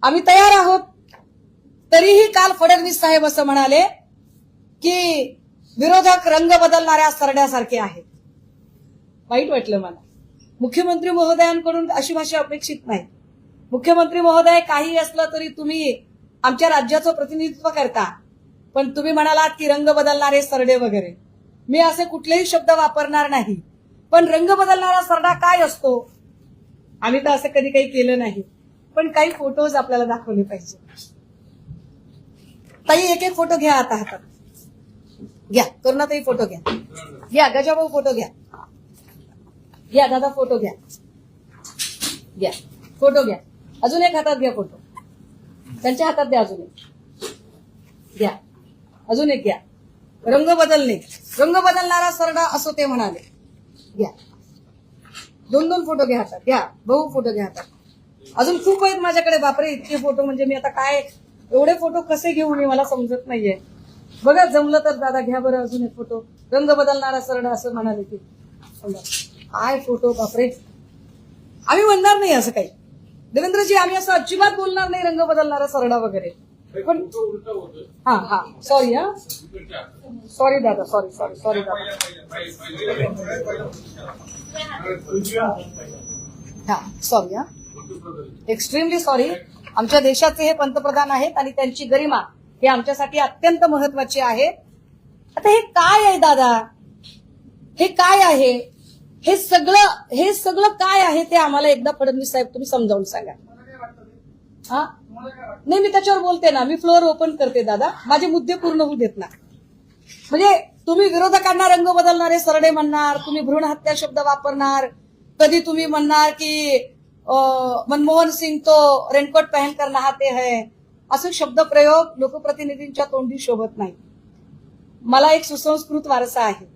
आम्ही तयार आहोत. तरीही काल फडणवीस साहेब असं म्हणाले की विरोधक रंग बदलणाऱ्या सरड्यासारखे आहेत. वाईट वाटलं मला. मुख्यमंत्री महोदयांकडून अशी भाषा अपेक्षित नाही. मुख्यमंत्री महोदय, काही असलं तरी तुम्ही आमच्या राज्याचं प्रतिनिधित्व करता, पण तुम्ही म्हणालात की रंग बदलणारे सरडे वगैरे. मी असे कुठलेही शब्द वापरणार नाही. पण रंग बदलणारा सरडा काय असतो? आम्ही तर असं कधी काही केलं नाही, पण काही फोटोज आपल्याला दाखवले पाहिजे. ताई, एक एक फोटो घ्या आता हातात. घ्या करुणाताई, फोटो घ्या. घ्या गजाभाऊ, फोटो घ्या. घ्या दादा, फोटो घ्या. घ्या फोटो घ्या. अजून एक हातात घ्या फोटो. त्यांच्या हातात द्या. अजून एक घ्या. अजून एक घ्या. रंग बदलणे, रंग बदलणारा सरडा असो ते म्हणाले. घ्या. दोन दोन फोटो घ्या हातात. घ्या भाऊ, फोटो घ्या हातात. अजून खूप आहेत माझ्याकडे. बापरे, इतके फोटो म्हणजे मी आता काय एवढे फोटो कसे घेऊ मी, मला समजत नाहीये. बघा, जमलं तर दादा घ्या बरं अजून एक फोटो. रंग बदलणारा सरडा असं म्हणाले की काय फोटो. बापरे, आम्ही म्हणणार नाही असं काही. देवेंद्रजी, आम्ही असं अजिबात बोलणार नाही रंग बदलणारा सरडा वगैरे. पण हा हा सॉरी. हा सॉरी दादा, सॉरी सॉरी सॉरी दादा. हा सॉरी. हा एक्स्ट्रीमली सॉरी. आमच्या देशाचे हे पंतप्रधान आहेत आणि त्यांची गरिमा हे आमच्यासाठी अत्यंत महत्वाची आहे. आता हे काय आहे दादा? हे काय आहे? हे सगळं काय आहे ते आम्हाला एकदा फडणवीस साहेब तुम्ही समजावून सांगा. हा नाही, मी त्याच्यावर बोलते ना. मी फ्लोअर ओपन करते दादा. माझे मुद्दे पूर्ण होऊ देत ना. म्हणजे तुम्ही विरोधकांना रंग बदलणारे सरडे म्हणणार, तुम्ही भ्रूण हत्या शब्द वापरणार, कधी तुम्ही म्हणणार की मनमोहन सिंग तो रेनकोट पहनकर नहाते हैं. असे शब्द प्रयोग लोकप्रतिनिधींच्या तोंडी शोभत नाही. मला एक सुसंस्कृत वारसा आहे.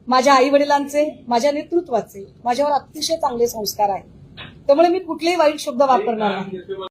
माझ्या आई वडिलांचे, माझ्या नेतृत्वाचे माझ्यावर अतिशय चांगले संस्कार आहेत. त्यामुळे मी कुठलेही वाईट शब्द वापरणार नाही.